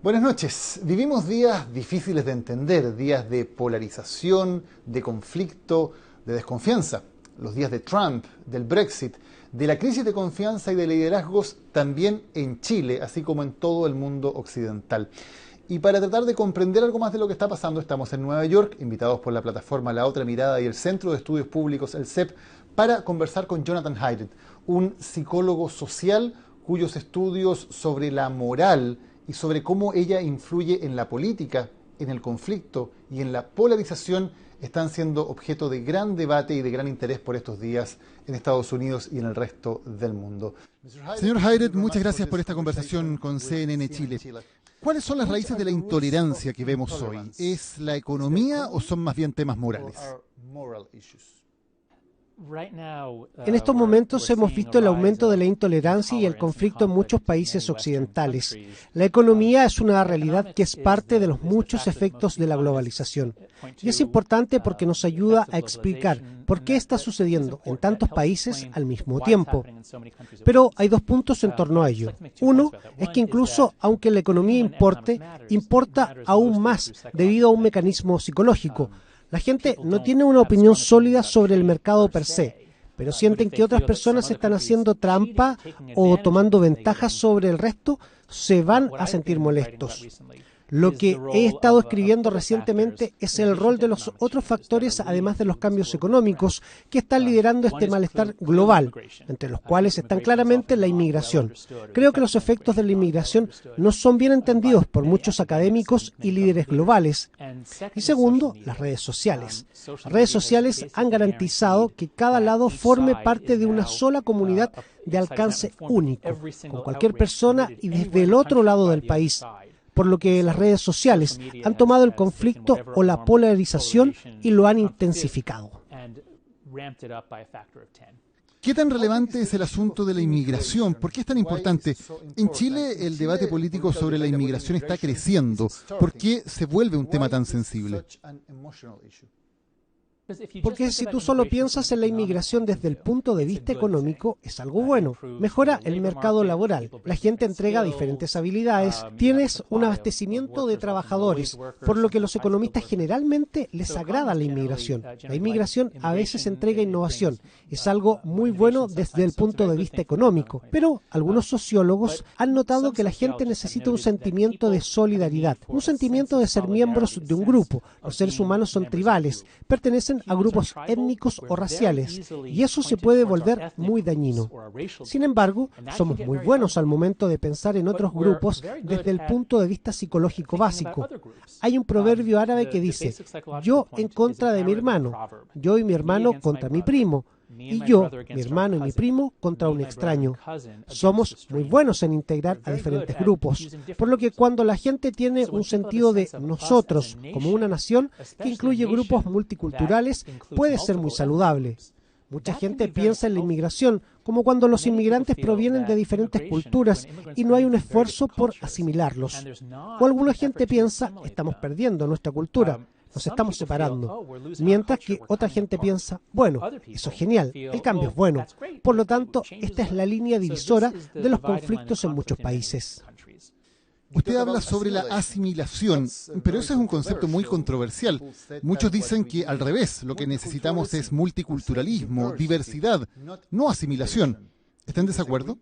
Buenas noches. Vivimos días difíciles de entender, días de polarización, de conflicto, de desconfianza. Los días de Trump, del Brexit, de la crisis de confianza y de liderazgos también en Chile, así como en todo el mundo occidental. Y para tratar de comprender algo más de lo que está pasando, estamos en Nueva York, invitados por la plataforma La Otra Mirada y el Centro de Estudios Públicos, el CEP, para conversar con Jonathan Haidt, un psicólogo social cuyos estudios sobre la moral y sobre cómo ella influye en la política, en el conflicto y en la polarización están siendo objeto de gran debate y de gran interés por estos días en Estados Unidos y en el resto del mundo. Señor Haidt, muchas gracias por esta conversación con CNN Chile. ¿Cuáles son las raíces de la intolerancia que vemos hoy? ¿Es la economía o son más bien temas morales? En estos momentos hemos visto el aumento de la intolerancia y el conflicto en muchos países occidentales. La economía es una realidad que es parte de los muchos efectos de la globalización. Y es importante porque nos ayuda a explicar por qué está sucediendo en tantos países al mismo tiempo. Pero hay dos puntos en torno a ello. Uno es que incluso aunque la economía importa aún más debido a un mecanismo psicológico. La gente no tiene una opinión sólida sobre el mercado per se, pero sienten que otras personas están haciendo trampa o tomando ventajas sobre el resto, se van a sentir molestos. Lo que he estado escribiendo recientemente es el rol de los otros factores, además de los cambios económicos, que están liderando este malestar global, entre los cuales están claramente la inmigración. Creo que los efectos de la inmigración no son bien entendidos por muchos académicos y líderes globales. Y segundo, las redes sociales. Las redes sociales han garantizado que cada lado forme parte de una sola comunidad de alcance único, con cualquier persona y desde el otro lado del país. Por lo que las redes sociales han tomado el conflicto o la polarización y lo han intensificado. ¿Qué tan relevante es el asunto de la inmigración? ¿Por qué es tan importante? En Chile el debate político sobre la inmigración está creciendo. ¿Por qué se vuelve un tema tan sensible? Porque si tú solo piensas en la inmigración desde el punto de vista económico, es algo bueno. Mejora el mercado laboral. La gente entrega diferentes habilidades. Tienes un abastecimiento de trabajadores, por lo que los economistas generalmente les agrada la inmigración. La inmigración a veces entrega innovación. Es algo muy bueno desde el punto de vista económico. Pero algunos sociólogos han notado que la gente necesita un sentimiento de solidaridad, un sentimiento de ser miembros de un grupo. Los seres humanos son tribales, pertenecen a grupos étnicos o raciales, y eso se puede volver muy dañino. Sin embargo, somos muy buenos al momento de pensar en otros grupos desde el punto de vista psicológico básico. Hay un proverbio árabe que dice: yo en contra de mi hermano, yo y mi hermano contra mi primo, y yo, mi hermano y mi primo, contra un extraño. Somos muy buenos en integrar a diferentes grupos, por lo que cuando la gente tiene un sentido de nosotros como una nación que incluye grupos multiculturales, puede ser muy saludable. Mucha gente piensa en la inmigración como cuando los inmigrantes provienen de diferentes culturas y no hay un esfuerzo por asimilarlos. O alguna gente piensa, estamos perdiendo nuestra cultura, nos estamos separando, mientras que otra gente piensa, bueno, eso es genial, el cambio es bueno. Por lo tanto, esta es la línea divisora de los conflictos en muchos países. Usted habla sobre la asimilación, pero ese es un concepto muy controversial. Muchos dicen que al revés, lo que necesitamos es multiculturalismo, diversidad, no asimilación. ¿Está en desacuerdo?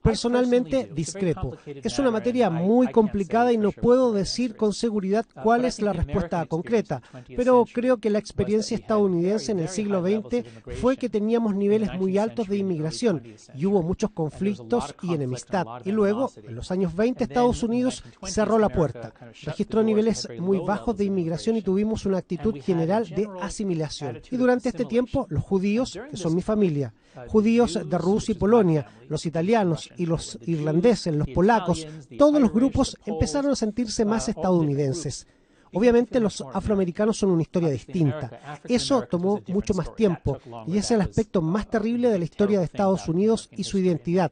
Personalmente discrepo. Es una materia muy complicada y no puedo decir con seguridad cuál es la respuesta concreta, pero creo que la experiencia estadounidense en el siglo XX fue que teníamos niveles muy altos de inmigración y hubo muchos conflictos y enemistad. Y luego, en los años 20, Estados Unidos cerró la puerta, registró niveles muy bajos de inmigración y tuvimos una actitud general de asimilación. Y durante este tiempo, los judíos, que son mi familia, judíos de Rusia y Polonia, los italianos y los irlandeses, los polacos, todos los grupos empezaron a sentirse más estadounidenses. Obviamente los afroamericanos son una historia distinta. Eso tomó mucho más tiempo y es el aspecto más terrible de la historia de Estados Unidos y su identidad.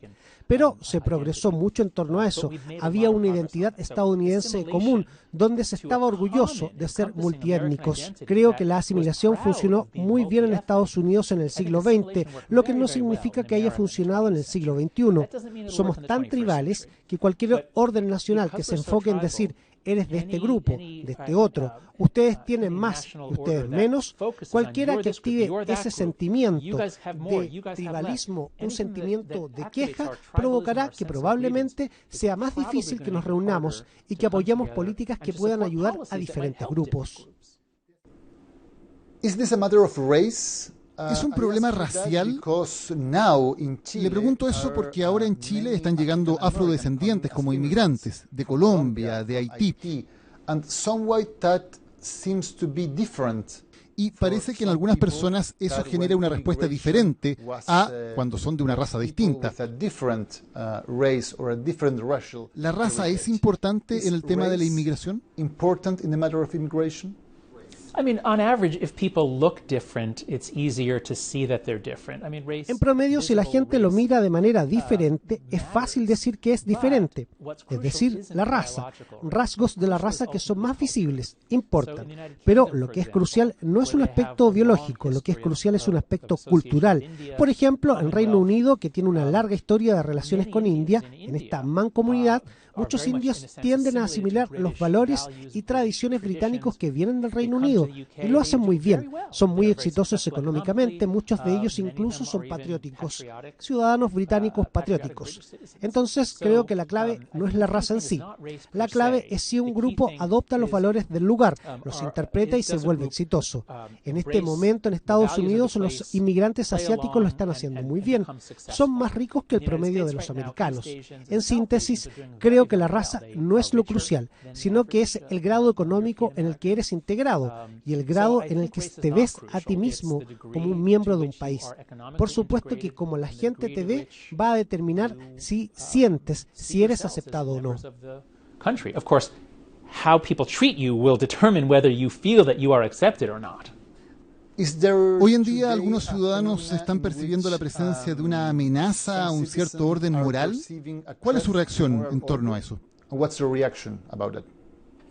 pero se progresó mucho en torno a eso. Había una identidad estadounidense común, donde se estaba orgulloso de ser multiétnicos. Creo que la asimilación funcionó muy bien en Estados Unidos en el siglo XX, lo que no significa que haya funcionado en el siglo XXI. Somos tan tribales que cualquier orden nacional que se enfoque en decir eres de este grupo, de este otro, ustedes tienen más, ustedes menos, cualquiera que active ese sentimiento de tribalismo, un sentimiento de queja, provocará que probablemente sea más difícil que nos reunamos y que apoyemos políticas que puedan ayudar a diferentes grupos. Is this a matter of race? ¿Es un problema racial? Le pregunto eso porque ahora en Chile están llegando afrodescendientes como inmigrantes de Colombia, de Haití. Y parece que en algunas personas eso genera una respuesta diferente a cuando son de una raza distinta. ¿La raza es importante en el tema de la inmigración? En promedio, si la gente lo mira de manera diferente, es fácil decir que es diferente. Es decir, la raza. Rasgos de la raza que son más visibles importan. Pero lo que es crucial no es un aspecto biológico, lo que es crucial es un aspecto cultural. Por ejemplo, en Reino Unido, que tiene una larga historia de relaciones con India, en esta mancomunidad, muchos indios tienden a asimilar los valores y tradiciones británicos que vienen del Reino Unido y lo hacen muy bien. Son muy exitosos económicamente, muchos de ellos incluso son patrióticos, ciudadanos británicos patrióticos. Entonces creo que la clave no es la raza en sí. La clave es si un grupo adopta los valores del lugar, los interpreta y se vuelve exitoso. En este momento en Estados Unidos los inmigrantes asiáticos lo están haciendo muy bien. Son más ricos que el promedio de los americanos. En síntesis, creo que la raza no es lo crucial, sino que es el grado económico en el que eres integrado y el grado en el que te ves a ti mismo como un miembro de un país. Por supuesto que como la gente te ve, va a determinar si sientes, si eres aceptado o no. Of course, how people treat you will determine whether you feel that you are accepted or not. Hoy en día algunos ciudadanos están percibiendo la presencia de una amenaza a un cierto orden moral. ¿Cuál es su reacción en torno a eso?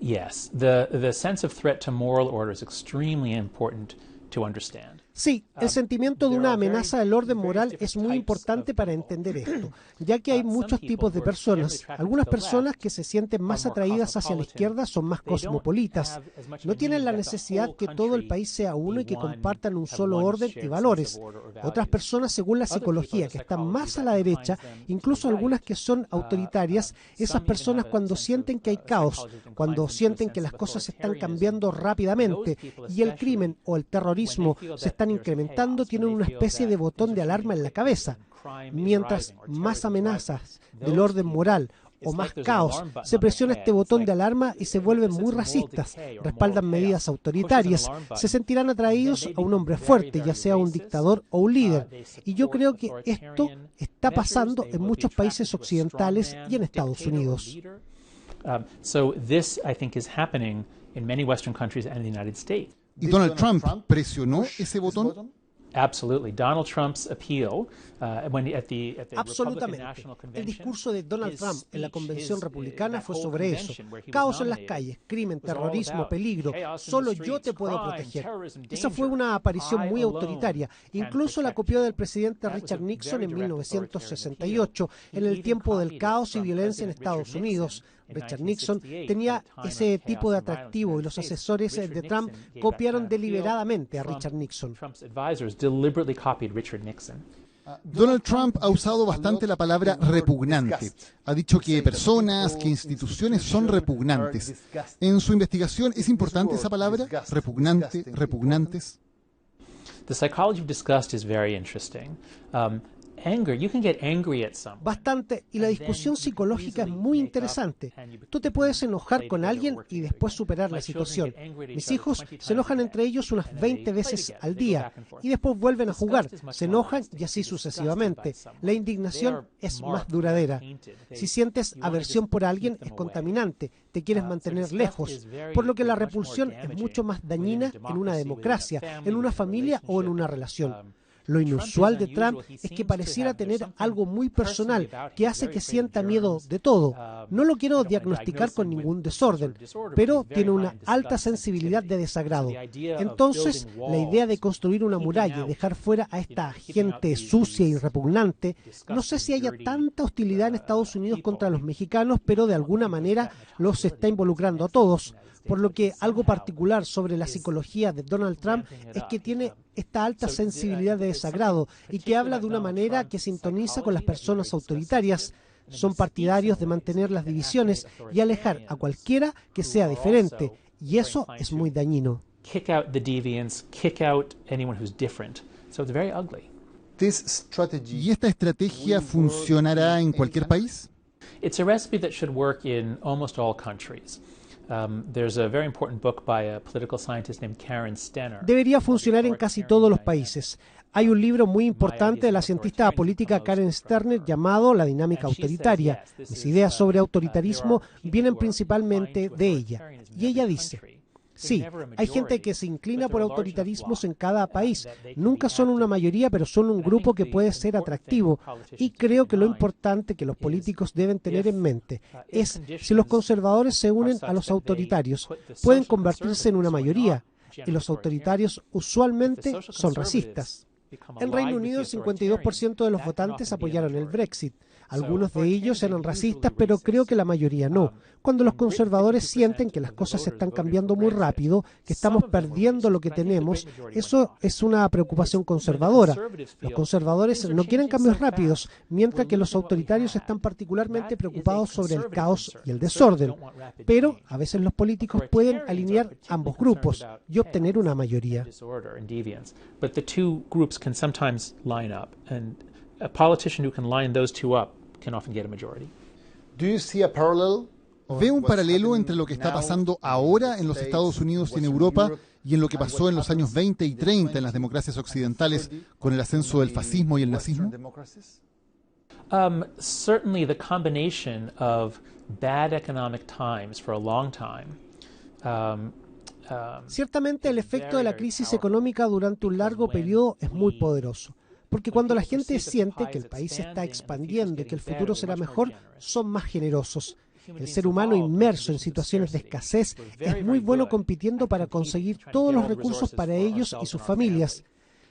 Yes, the sense of threat to moral order is extremely important to understand. Sí, el sentimiento de una amenaza al orden moral es muy importante para entender esto, ya que hay muchos tipos de personas. Algunas personas que se sienten más atraídas hacia la izquierda son más cosmopolitas. No tienen la necesidad que todo el país sea uno y que compartan un solo orden y valores. Otras personas, según la psicología, que están más a la derecha, incluso algunas que son autoritarias, esas personas cuando sienten que hay caos, cuando sienten que las cosas están cambiando rápidamente y el crimen o el terrorismo se están incrementando, tienen una especie de botón de alarma en la cabeza. Mientras más amenazas del orden moral o más caos, se presiona este botón de alarma y se vuelven muy racistas, respaldan medidas autoritarias, se sentirán atraídos a un hombre fuerte, ya sea un dictador o un líder. Y yo creo que esto está pasando en muchos países occidentales y en Estados Unidos. So this, I think, is happening in many Western countries and the United States. ¿Y Donald Trump presionó ese botón? Absolutely. Donald Trump's appeal at the Absolutamente. El discurso de Donald Trump en la convención republicana fue sobre eso. Caos en las calles, crimen, terrorismo, peligro. Solo yo te puedo proteger. Esa fue una aparición muy autoritaria. Incluso la copió del presidente Richard Nixon en 1968, en el tiempo del caos y violencia en Estados Unidos. Richard Nixon tenía ese tipo de atractivo y los asesores de Trump copiaron deliberadamente a Richard Nixon. Donald Trump ha usado bastante la palabra repugnante. Ha dicho que personas, que instituciones son repugnantes. En su investigación, ¿es importante esa palabra? Repugnante, repugnantes. The psychology of disgust is very interesting. Bastante, y la discusión psicológica es muy interesante. Tú te puedes enojar con alguien y después superar la situación. Mis hijos se enojan entre ellos unas 20 veces al día y después vuelven a jugar, se enojan y así sucesivamente. La indignación es más duradera. Si sientes aversión por alguien, es contaminante, te quieres mantener lejos, por lo que la repulsión es mucho más dañina en una democracia, en una familia o en una relación. Lo inusual de Trump es que pareciera tener algo muy personal que hace que sienta miedo de todo. No lo quiero diagnosticar con ningún desorden, pero tiene una alta sensibilidad de desagrado. Entonces, la idea de construir una muralla y dejar fuera a esta gente sucia y repugnante, no sé si haya tanta hostilidad en Estados Unidos contra los mexicanos, pero de alguna manera los está involucrando a todos. Por lo que algo particular sobre la psicología de Donald Trump es que tiene esta alta sensibilidad de desagrado y que habla de una manera que sintoniza con las personas autoritarias. Son partidarios de mantener las divisiones y alejar a cualquiera que sea diferente, y eso es muy dañino. Kick out the deviants, kick out anyone who's different. So it's very ugly. ¿Y esta estrategia funcionará en cualquier país? It's a recipe that should work in almost all countries. There's a very important book by a political scientist named Karen Stenner. Debería funcionar en casi todos los países. Hay un libro muy importante de la cientista política Karen Stenner llamado La dinámica autoritaria. Mis ideas sobre autoritarismo vienen principalmente de ella. Y ella dice: sí, hay gente que se inclina por autoritarismos en cada país. Nunca son una mayoría, pero son un grupo que puede ser atractivo. Y creo que lo importante que los políticos deben tener en mente es si los conservadores se unen a los autoritarios, pueden convertirse en una mayoría. Y los autoritarios usualmente son racistas. En Reino Unido, el 52% de los votantes apoyaron el Brexit. Algunos de ellos eran racistas, pero creo que la mayoría no. Cuando los conservadores sienten que las cosas están cambiando muy rápido, que estamos perdiendo lo que tenemos, eso es una preocupación conservadora. Los conservadores no quieren cambios rápidos, mientras que los autoritarios están particularmente preocupados sobre el caos y el desorden. Pero a veces los políticos pueden alinear ambos grupos y obtener una mayoría. But the two groups can sometimes line up, and a politician who can line those two up can often get a majority. ¿Ve un paralelo entre lo que está pasando ahora en los Estados Unidos y en Europa y en lo que pasó en los años 20 y 30 en las democracias occidentales con el ascenso del fascismo y el nazismo? Certainly the combination of bad economic times for a long time. Ciertamente el efecto de la crisis económica durante un largo periodo es muy poderoso, porque cuando la gente siente que el país se está expandiendo y que el futuro será mejor, son más generosos. El ser humano inmerso en situaciones de escasez es muy bueno compitiendo para conseguir todos los recursos para ellos y sus familias.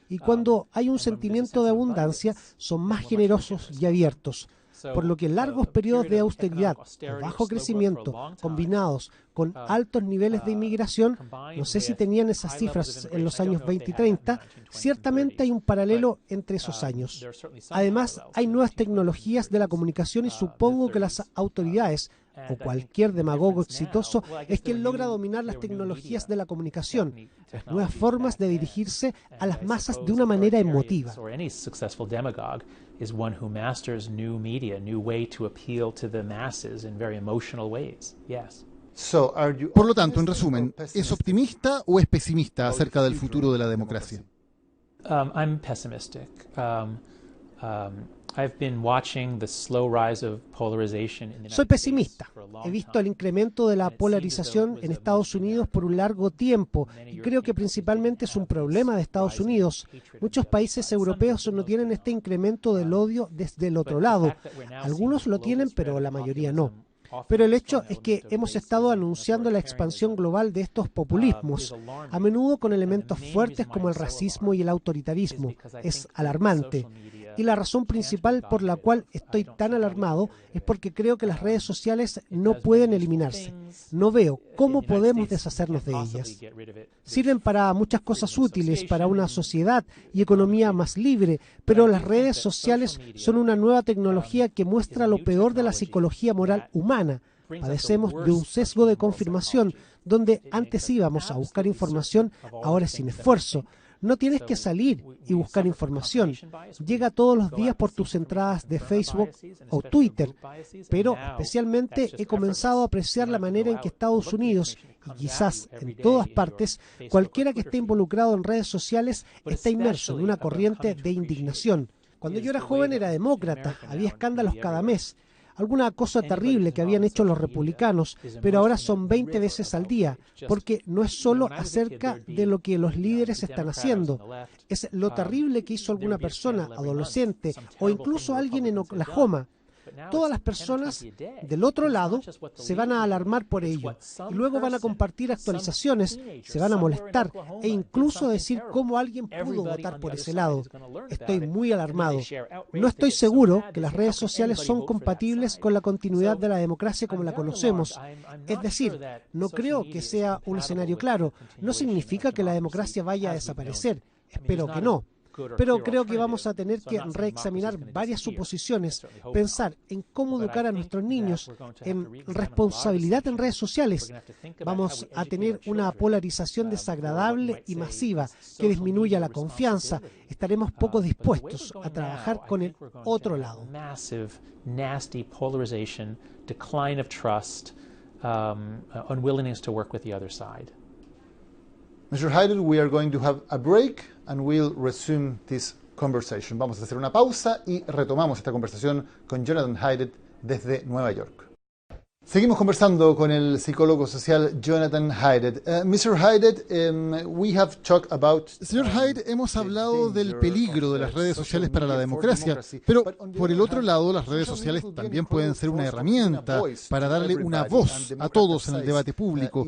Y cuando hay un sentimiento de abundancia, son más generosos y abiertos. Por lo que largos periodos de austeridad o bajo crecimiento, combinados con altos niveles de inmigración, no sé si tenían esas cifras en los años 20 y 30, ciertamente hay un paralelo entre esos años. Además, hay nuevas tecnologías de la comunicación y supongo que las autoridades o cualquier demagogo exitoso es quien logra dominar las tecnologías de la comunicación, las nuevas formas de dirigirse a las masas de una manera emotiva. Is one who masters new media, new way to appeal to the masses in very emotional ways. Yes. Por lo tanto, en resumen, ¿es optimista o es pesimista acerca del futuro de la democracia? I'm pessimistic. I've been watching the slow rise of polarization in the United Soy pesimista. States for a long He visto time. el incremento de la polarización en Estados Unidos por un largo tiempo y creo que principalmente es un problema de Estados Unidos. Muchos países europeos no tienen este incremento del odio desde el otro lado. Algunos lo tienen, pero la mayoría no. Pero el hecho es que hemos estado anunciando la expansión global de estos populismos, a menudo con elementos fuertes como el racismo y el autoritarismo. Es alarmante. Y la razón principal por la cual estoy tan alarmado es porque creo que las redes sociales no pueden eliminarse. No veo cómo podemos deshacernos de ellas. Sirven para muchas cosas útiles, para una sociedad y economía más libre, pero las redes sociales son una nueva tecnología que muestra lo peor de la psicología moral humana. Padecemos de un sesgo de confirmación, donde antes íbamos a buscar información, ahora es sin esfuerzo. No tienes que salir y buscar información. Llega todos los días por tus entradas de Facebook o Twitter. Pero especialmente he comenzado a apreciar la manera en que Estados Unidos, y quizás en todas partes, cualquiera que esté involucrado en redes sociales está inmerso en una corriente de indignación. Cuando yo era joven era demócrata, había escándalos cada mes. alguna cosa terrible que habían hecho los republicanos, pero ahora son 20 veces al día, porque no es solo acerca de lo que los líderes están haciendo, es lo terrible que hizo alguna persona, adolescente o incluso alguien en Oklahoma. Todas las personas del otro lado se van a alarmar por ello y luego van a compartir actualizaciones, se van a molestar e incluso decir cómo alguien pudo votar por ese lado. Estoy muy alarmado. No estoy seguro que las redes sociales son compatibles con la continuidad de la democracia como la conocemos. Es decir, no creo que sea un escenario claro. No significa que la democracia vaya a desaparecer. Espero que no. Pero creo que vamos a tener que reexaminar varias suposiciones, pensar en cómo educar a nuestros niños, en responsabilidad en redes sociales. Vamos a tener una polarización desagradable y masiva que disminuya la confianza. Estaremos poco dispuestos a trabajar con el otro lado. Unwillingness to work with the other side. Mr. Haidt, we are going to have a break and we'll resume this conversation. Vamos a hacer una pausa y retomamos esta conversación con Jonathan Haidt desde Nueva York. Seguimos conversando con el psicólogo social Jonathan Haidt. Mr. Haidt, we have talked about... Señor Haidt, hemos hablado del peligro de las redes sociales para la democracia, pero por el otro lado, las redes sociales también pueden ser una herramienta para darle una voz a todos en el debate público.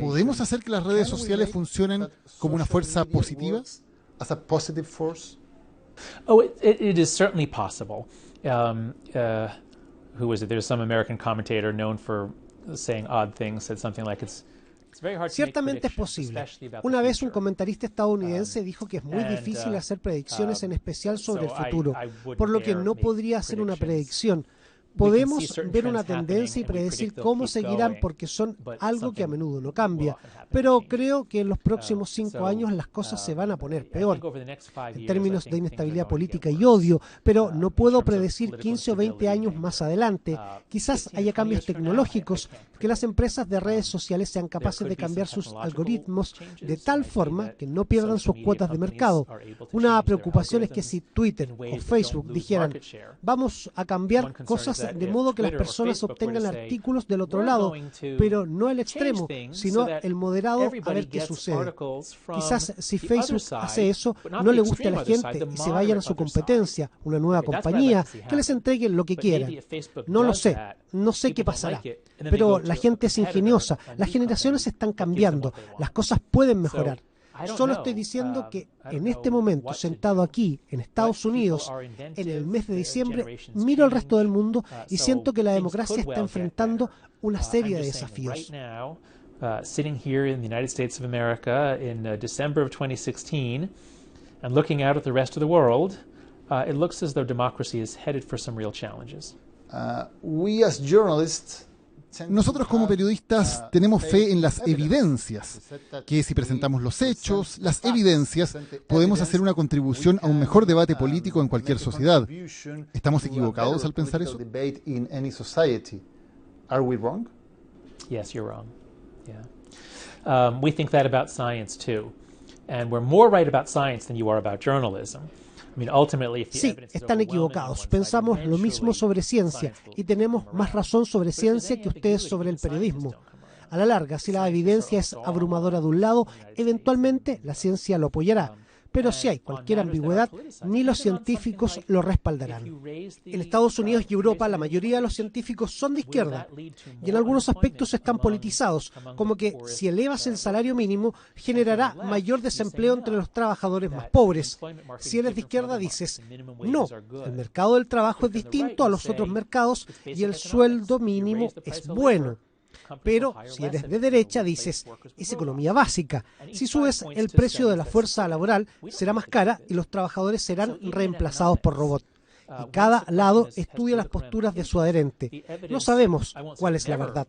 ¿Podemos hacer que las redes sociales funcionen como una fuerza positiva? As a positive force? Oh, it is certainly possible. Who was it? There's some American commentator known for saying odd things, said something like it's very hard to make Ciertamente es posible. Una vez un comentarista estadounidense dijo que es muy difícil hacer predicciones, en especial sobre el futuro, por lo que no podría hacer una predicción. Podemos ver una tendencia y predecir cómo seguirán porque son algo que a menudo no cambia, pero creo que en los próximos 5 años las cosas se van a poner peor en términos de inestabilidad política y odio, pero no puedo predecir 15 o 20 años más adelante. Quizás haya cambios tecnológicos, que las empresas de redes sociales sean capaces de cambiar sus algoritmos de tal forma que no pierdan sus cuotas de mercado. Una preocupación es que si Twitter o Facebook dijeran, vamos a cambiar cosas de modo que las personas obtengan artículos del otro lado, pero no el extremo, sino el moderado, a ver qué sucede. Quizás si Facebook hace eso, no le guste a la gente y se vayan a su competencia, una nueva compañía, que les entreguen lo que quieran. No lo sé, no sé qué pasará, pero la gente es ingeniosa, las generaciones están cambiando, las cosas pueden mejorar. Solo estoy diciendo que en este momento, sentado aquí en Estados Unidos, en el mes de diciembre, miro al resto del mundo y siento que la democracia está enfrentando una serie de desafíos. Sitting here in the United States of America in December of 2016 and looking out at the rest of the world, it looks as though democracy is headed for some real challenges. We as journalists Nosotros como periodistas tenemos fe en las evidencias, que si presentamos los hechos, las evidencias, podemos hacer una contribución a un mejor debate político en cualquier sociedad. ¿Estamos equivocados al pensar eso? Are we wrong? Yes, you're wrong. Yeah. We think that about science too. And we're more right about science than you are about journalism. Sí, están equivocados. Pensamos lo mismo sobre ciencia y tenemos más razón sobre ciencia que ustedes sobre el periodismo. A la larga, si la evidencia es abrumadora de un lado, eventualmente la ciencia lo apoyará. Pero si hay cualquier ambigüedad, ni los científicos lo respaldarán. En Estados Unidos y Europa, la mayoría de los científicos son de izquierda y en algunos aspectos están politizados, como que si elevas el salario mínimo, generará mayor desempleo entre los trabajadores más pobres. Si eres de izquierda, dices, no, el mercado del trabajo es distinto a los otros mercados y el sueldo mínimo es bueno. Pero si eres de derecha, dices, es economía básica. Si subes el precio de la fuerza laboral, será más cara y los trabajadores serán reemplazados por robots. Y cada lado estudia las posturas de su adherente. No sabemos cuál es la verdad.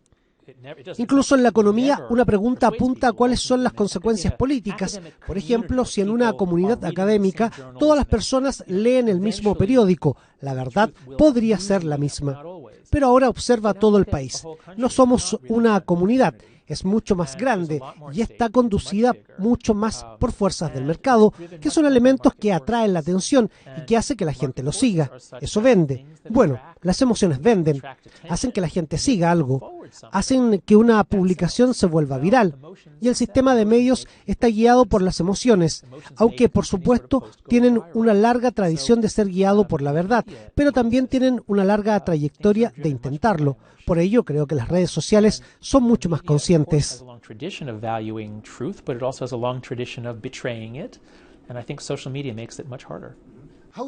Incluso en la economía, una pregunta apunta a cuáles son las consecuencias políticas. Por ejemplo, si en una comunidad académica todas las personas leen el mismo periódico, la verdad podría ser la misma. Pero ahora observa todo el país. No somos una comunidad. es mucho más grande y está conducida mucho más por fuerzas del mercado, que son elementos que atraen la atención y que hace que la gente lo siga. Eso vende. Bueno, las emociones venden, hacen que la gente siga algo, hacen que una publicación se vuelva viral. Y el sistema de medios está guiado por las emociones, aunque por supuesto tienen una larga tradición de ser guiado por la verdad, pero también tienen una larga trayectoria de intentarlo. Por ello, creo que las redes sociales son mucho más conscientes.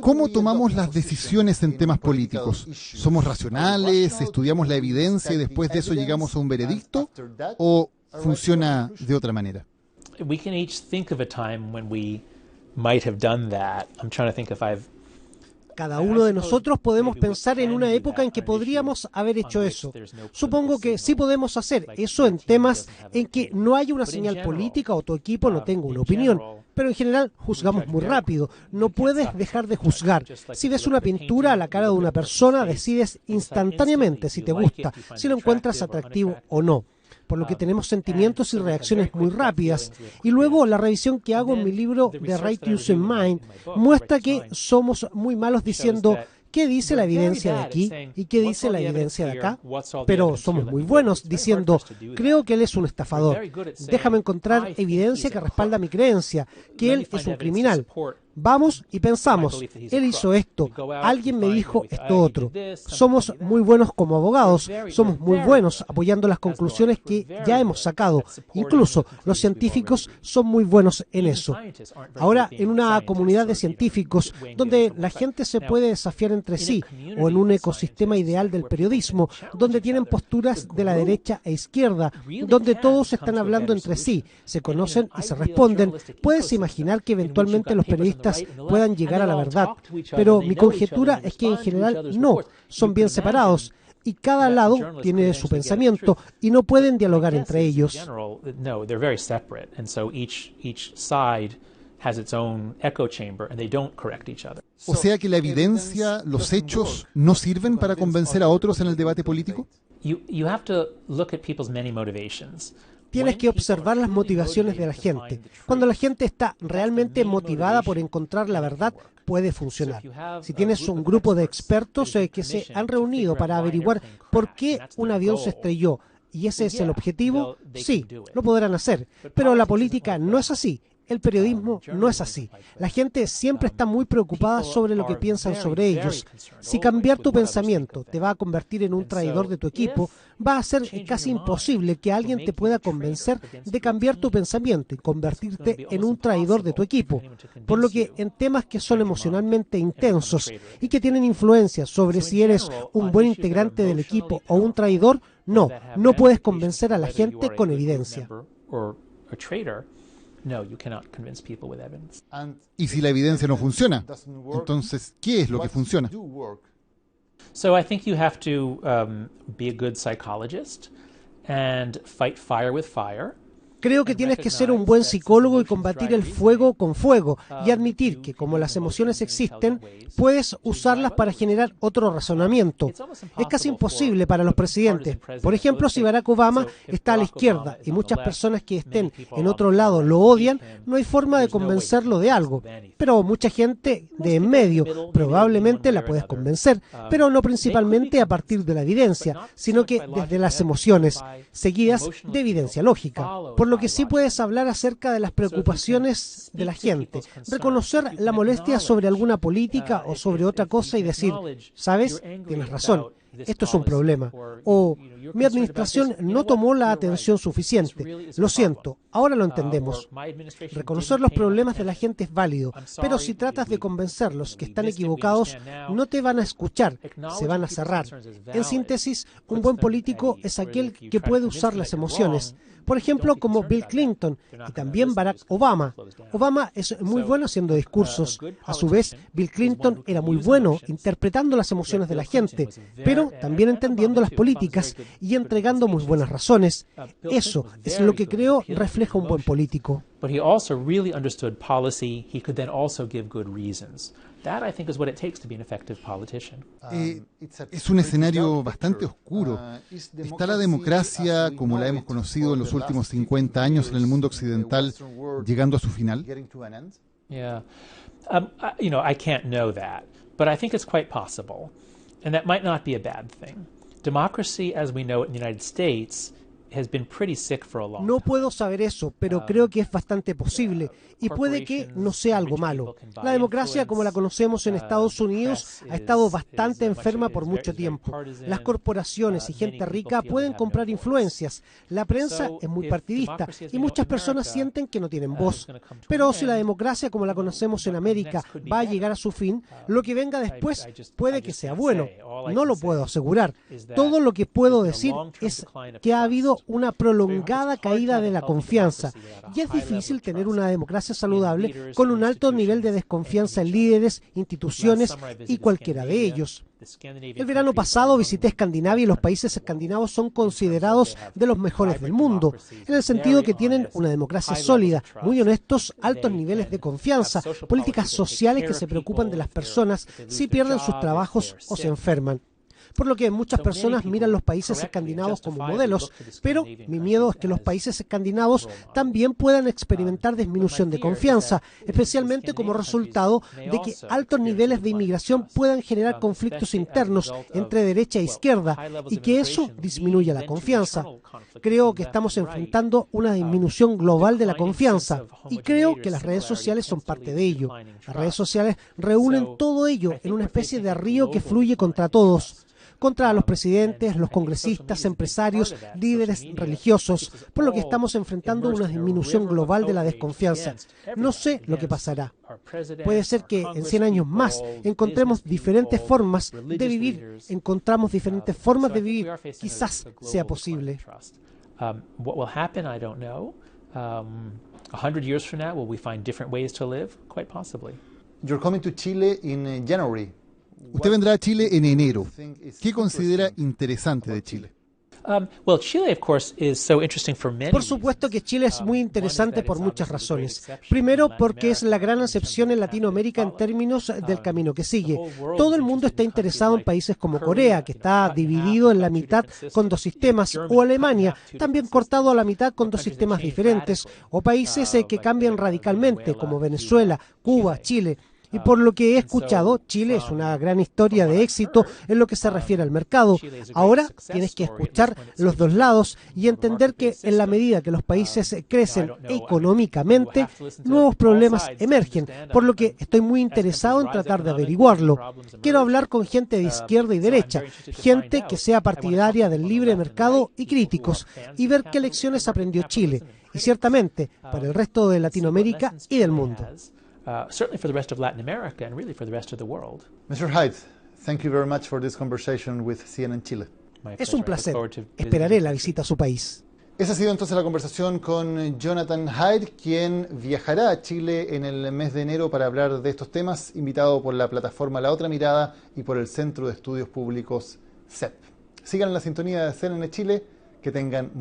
¿Cómo tomamos las decisiones en temas políticos? ¿Somos racionales, estudiamos la evidencia y después de eso llegamos a un veredicto? ¿O funciona de otra manera? We can each think of a time when we might have done that. I'm trying to think if I've Cada uno de nosotros podemos pensar en una época en que podríamos haber hecho eso. Supongo que sí podemos hacer eso en temas en que no hay una señal política o tu equipo no tenga una opinión. Pero en general juzgamos muy rápido. No puedes dejar de juzgar. Si ves una pintura a la cara de una persona, decides instantáneamente si te gusta, si lo encuentras atractivo o no. Por lo que tenemos sentimientos y reacciones muy rápidas. Y luego la revisión que hago en mi libro The Right Use in Mind muestra que somos muy malos diciendo ¿qué dice la evidencia de aquí? ¿Y qué dice la evidencia de acá? Pero somos muy buenos diciendo, creo que él es un estafador. Déjame encontrar evidencia que respalda mi creencia, que él es un criminal. Vamos y pensamos, él hizo esto, alguien me dijo esto otro. Somos muy buenos como abogados, somos muy buenos apoyando las conclusiones que ya hemos sacado. Incluso los científicos son muy buenos en eso. Ahora, en una comunidad de científicos donde la gente se puede desafiar entre sí, o en un ecosistema ideal del periodismo, donde tienen posturas de la derecha e izquierda, donde todos están hablando entre sí, se conocen y se responden, puedes imaginar que eventualmente los periodistas puedan llegar a la verdad, pero mi conjetura es que en general no, son bien separados y cada lado tiene su pensamiento y no pueden dialogar entre ellos. O sea que la evidencia, los hechos, no sirven para convencer a otros en el debate político. Tienes que observar las motivaciones de la gente. Cuando la gente está realmente motivada por encontrar la verdad, puede funcionar. Si tienes un grupo de expertos que se han reunido para averiguar por qué un avión se estrelló y ese es el objetivo, sí, lo podrán hacer. Pero la política no es así. El periodismo no es así. La gente siempre está muy preocupada sobre lo que piensan sobre ellos. Si cambiar tu pensamiento te va a convertir en un traidor de tu equipo, va a ser casi imposible que alguien te pueda convencer de cambiar tu pensamiento y convertirte en un traidor de tu equipo. Por lo que en temas que son emocionalmente intensos y que tienen influencia sobre si eres un buen integrante del equipo o un traidor, no puedes convencer a la gente con evidencia. Y si la evidencia no funciona, entonces, ¿qué es lo que funciona? So I think you have to be a good psychologist and fight fire with fire. Creo que tienes que ser un buen psicólogo y combatir el fuego con fuego y admitir que como las emociones existen, puedes usarlas para generar otro razonamiento. Es casi imposible para los presidentes. Por ejemplo, si Barack Obama está a la izquierda y muchas personas que estén en otro lado lo odian, no hay forma de convencerlo de algo. Pero mucha gente de en medio probablemente la puedes convencer, pero no principalmente a partir de la evidencia, sino que desde las emociones, seguidas de evidencia lógica. Por lo que sí puedes hablar acerca de las preocupaciones de la gente, reconocer la molestia sobre alguna política o sobre otra cosa y decir, ¿sabes? Tienes razón, esto es un problema. O mi administración no tomó la atención suficiente. Lo siento, ahora lo entendemos. Reconocer los problemas de la gente es válido, pero si tratas de convencerlos que están equivocados, no te van a escuchar, se van a cerrar. En síntesis, un buen político es aquel que puede usar las emociones. Por ejemplo, como Bill Clinton y también Barack Obama. Obama es muy bueno haciendo discursos. A su vez, Bill Clinton era muy bueno interpretando las emociones de la gente, pero pero también entendiendo las políticas y entregando muy buenas razones. Eso es lo que creo refleja un buen político. But he also really understood policy. He could then also give good reasons. That, I think, is what it takes to be an effective politician. Es un escenario bastante oscuro. ¿Está la democracia, como la hemos conocido en los últimos 50 años en el mundo occidental, llegando a su final? Yeah. I can't know that, but I think it's quite possible. And that might not be a bad thing. Democracy, as we know it in the United States, has been pretty sick for a long No time. puedo saber eso, pero creo que es bastante posible y puede que no sea algo malo. La democracia, como la conocemos en Estados Unidos, ha estado bastante enferma por mucho tiempo. Las corporaciones y gente rica pueden comprar influencias. La prensa es muy partidista y muchas personas sienten que no tienen voz. Pero si la democracia, como la conocemos en América, va a llegar a su fin, lo que venga después puede que sea bueno. No lo puedo asegurar. Todo lo que puedo decir es que ha habido una prolongada caída de la confianza y es difícil tener una democracia saludable con un alto nivel de desconfianza en líderes, instituciones y cualquiera de ellos. El verano pasado visité Escandinavia y los países escandinavos son considerados de los mejores del mundo, en el sentido que tienen una democracia sólida, muy honestos, altos niveles de confianza, políticas sociales que se preocupan de las personas si pierden sus trabajos o se enferman. Por lo que muchas personas miran los países escandinavos como modelos, pero mi miedo es que los países escandinavos también puedan experimentar disminución de confianza, especialmente como resultado de que altos niveles de inmigración puedan generar conflictos internos entre derecha e izquierda y que eso disminuya la confianza. Creo que estamos enfrentando una disminución global de la confianza y creo que las redes sociales son parte de ello. Las redes sociales reúnen todo ello en una especie de río que fluye contra todos. Contra los presidentes, los congresistas, empresarios, líderes religiosos, por lo que estamos enfrentando una disminución global de la desconfianza. No sé lo que pasará. Puede ser que en 100 años más encontremos diferentes formas de vivir, quizás sea posible. What will happen, I don't know. 100 years from now, will we find different ways to live? Quite possibly. You're coming to Chile in January. Usted vendrá a Chile en enero. ¿Qué considera interesante de Chile? Well, Chile, of course, is so interesting for many. Por supuesto que Chile es muy interesante por muchas razones. Primero, porque es la gran excepción en Latinoamérica en términos del camino que sigue. Todo el mundo está interesado en países como Corea, que está dividido en la mitad con dos sistemas, o Alemania, también cortado a la mitad con dos sistemas diferentes, o países que cambian radicalmente, como Venezuela, Cuba, Chile. Y por lo que he escuchado, Chile es una gran historia de éxito en lo que se refiere al mercado. Ahora tienes que escuchar los dos lados y entender que en la medida que los países crecen económicamente, nuevos problemas emergen, por lo que estoy muy interesado en tratar de averiguarlo. Quiero hablar con gente de izquierda y derecha, gente que sea partidaria del libre mercado y críticos, y ver qué lecciones aprendió Chile, y ciertamente para el resto de Latinoamérica y del mundo. Certainly for the rest of Latin America and really for the rest of the world. Mr. Haidt, thank you very much for this conversation with CNN Chile. Es un placer. Esperaré la visita a su país. Esa ha sido entonces la conversación con Jonathan Haidt, quien viajará a Chile en el mes de enero para hablar de estos temas, invitado por la plataforma La Otra Mirada y por el Centro de Estudios Públicos CEP. Sigan en la sintonía de CNN Chile, que tengan